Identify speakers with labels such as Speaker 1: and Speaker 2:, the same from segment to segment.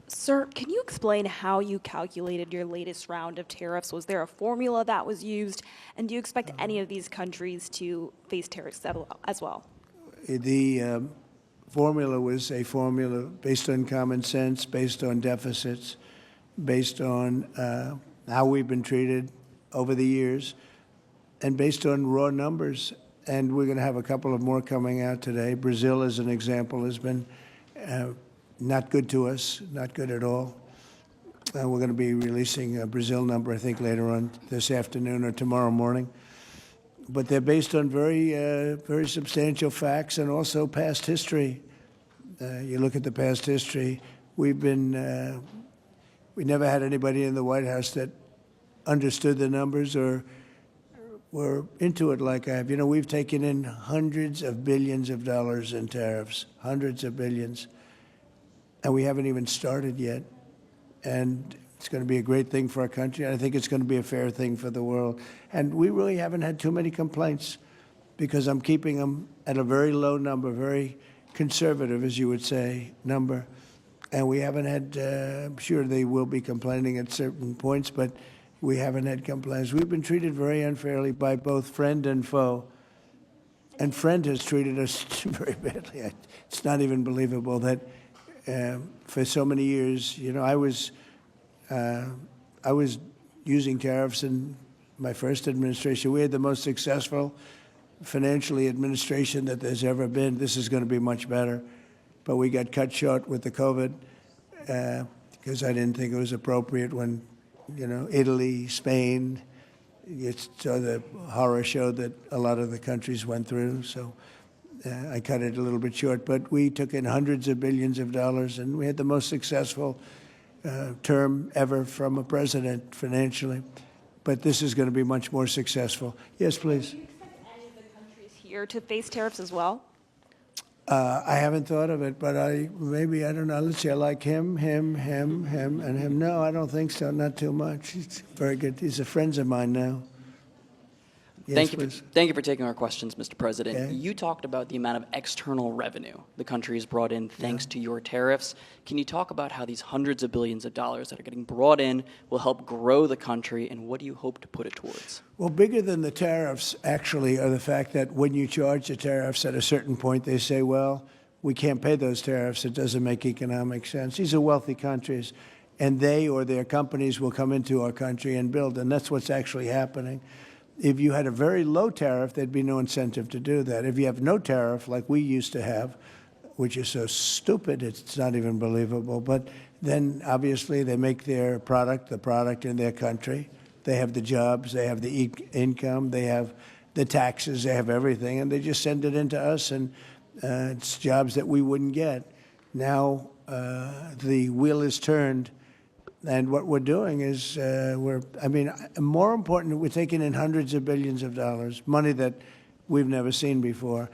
Speaker 1: Sir, can you explain how you calculated your latest round of tariffs? Was there a formula that was used? And do you expect any of these countries to face tariffs as well?
Speaker 2: The formula was a formula based on common sense, based on deficits, based on how we've been treated over the years, and based on raw numbers. And we're going to have a couple of more coming out today. Brazil, as an example, has been not good to us, not good at all. We're going to be releasing a Brazil number, I think, later on this afternoon or tomorrow morning. But they're based on very substantial facts and also past history. You look at the past history. We never had anybody in the White House that understood the numbers or were into it like I have. You know, we've taken in hundreds of billions of dollars in tariffs, hundreds of billions, and we haven't even started yet. And it's going to be a great thing for our country. I think it's going to be a fair thing for the world. And we really haven't had too many complaints because I'm keeping them at a very low number, very conservative, as you would say, number. And we haven't had, I'm sure they will be complaining at certain points, but we haven't had complaints. We've been treated very unfairly by both friend and foe. And friend has treated us very badly. It's not even believable that for so many years, you know, I was using tariffs in my first administration. We had the most successful financially administration that there's ever been. This is going to be much better. But we got cut short with the COVID because I didn't think it was appropriate when, you know, Italy, Spain, so the horror show that a lot of the countries went through. So I cut it a little bit short. But we took in hundreds of billions of dollars, and we had the most successful term ever from a president financially. But this is going to be much more successful. Yes, please.
Speaker 1: Do you expect any of the countries here to face tariffs as well?
Speaker 2: I haven't thought of it, but I don't know. Let's see, I like him, and him. No, I don't think so, not too much. He's very good. He's a friend of mine now. Yes,
Speaker 3: thank you for taking our questions, Mr. President.
Speaker 2: Okay.
Speaker 3: You talked about the amount of external revenue the country has brought in thanks to your tariffs. Can you talk about how these hundreds of billions of dollars that are getting brought in will help grow the country, and what do you hope to put it towards?
Speaker 2: Well, bigger than the tariffs, actually, are the fact that when you charge the tariffs at a certain point, they say, well, we can't pay those tariffs. It doesn't make economic sense. These are wealthy countries, and they or their companies will come into our country and build, and that's what's actually happening. If you had a very low tariff, there'd be no incentive to do that. If you have no tariff, like we used to have, which is so stupid, it's not even believable, but then obviously they make their product, the product in their country. They have the jobs, they have the income, they have the taxes, they have everything, and they just send it into us, and it's jobs that we wouldn't get. Now the wheel is turned. And what we're doing is more important, we're taking in hundreds of billions of dollars, money that we've never seen before.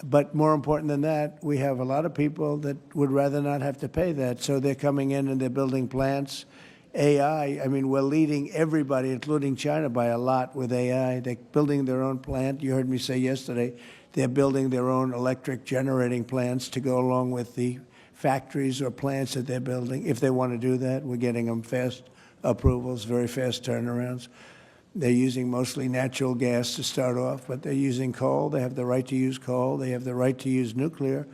Speaker 2: But more important than that, we have a lot of people that would rather not have to pay that. So they're coming in and they're building plants. AI, we're leading everybody, including China, by a lot with AI. They're building their own plant. You heard me say yesterday, they're building their own electric generating plants to go along with the factories or plants that they're building. If they want to do that, we're getting them fast approvals, very fast turnarounds. They're using mostly natural gas to start off, but they're using coal. They have the right to use coal. They have the right to use nuclear.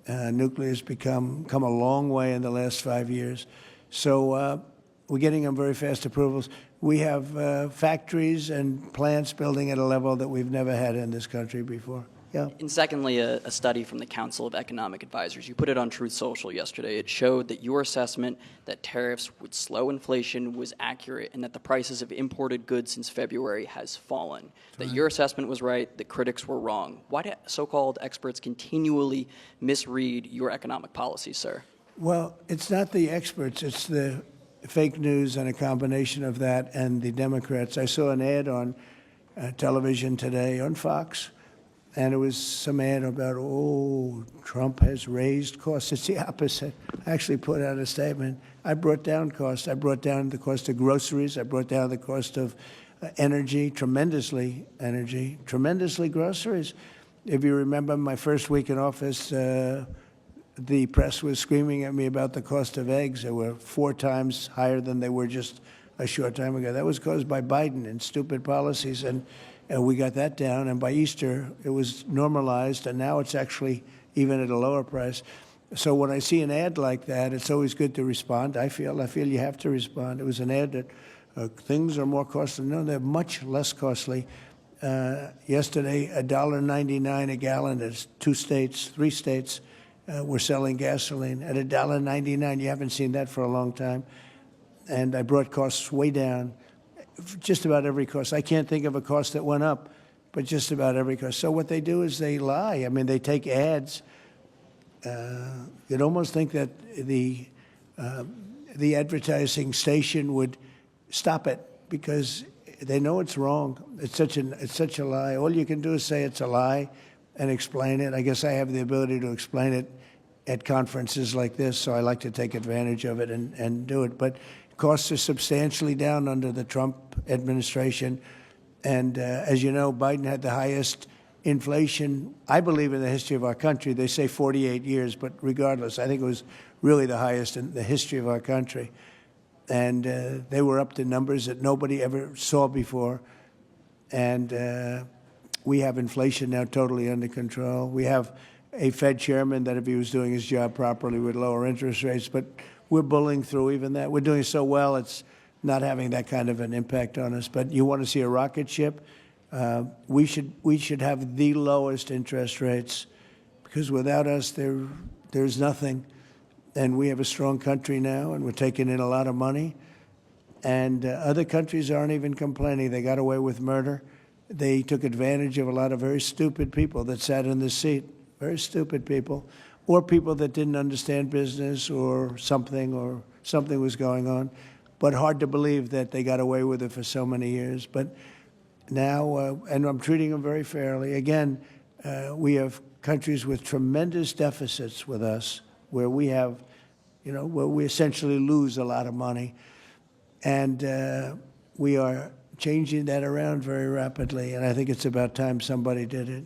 Speaker 2: Nuclear's come a long way in the last 5 years. So we're getting them very fast approvals. We have factories and plants building at a level that we've never had in this country before. Yeah.
Speaker 3: And secondly, a study from the Council of Economic Advisors. You put it on Truth Social yesterday. It showed that your assessment that tariffs would slow inflation was accurate and that the prices of imported goods since February has fallen. That your assessment was right, the critics were wrong. Why do so-called experts continually misread your economic policies, sir?
Speaker 2: Well, it's not the experts. It's the fake news and a combination of that and the Democrats. I saw an ad on television today on Fox. And it was some ad about, Trump has raised costs. It's the opposite. I actually put out a statement. I brought down costs. I brought down the cost of groceries. I brought down the cost of tremendously groceries. If you remember my first week in office, the the press was screaming at me about the cost of eggs. They were 4 times higher than they were just a short time ago. That was caused by Biden and stupid policies, and we got that down. And by Easter, it was normalized, and now it's actually even at a lower price. So when I see an ad like that, it's always good to respond. I feel you have to respond. It was an ad that things are more costly. No, they're much less costly. Yesterday, $1.99 a gallon. There's 2 states, 3 states were selling gasoline at $1.99. You haven't seen that for a long time. And I brought costs way down. Just about every cost. I can't think of a cost that went up, but just about every cost. So what they do is they lie. I mean, they take ads. You'd almost think that the advertising station would stop it because they know it's wrong. It's such a lie. All you can do is say it's a lie and explain it. I guess I have the ability to explain it at conferences like this, so I like to take advantage of it and do it. But costs are substantially down under the Trump administration. And as you know, Biden had the highest inflation, I believe, in the history of our country. They say 48 years, but regardless, I think it was really the highest in the history of our country. And they were up to numbers that nobody ever saw before. And we have inflation now totally under control. We have a Fed chairman that, if he was doing his job properly, would lower interest rates. But we're bullying through even that. We're doing so well, it's not having that kind of an impact on us. But you want to see a rocket ship? We should have the lowest interest rates, because without us, there's nothing. And we have a strong country now, and we're taking in a lot of money. And other countries aren't even complaining. They got away with murder. They took advantage of a lot of very stupid people that sat in the seat, very stupid people, or people that didn't understand business or something was going on. But hard to believe that they got away with it for so many years. But now, and I'm treating them very fairly. Again, we have countries with tremendous deficits with us, where we have, where we essentially lose a lot of money. And we are changing that around very rapidly. And I think it's about time somebody did it.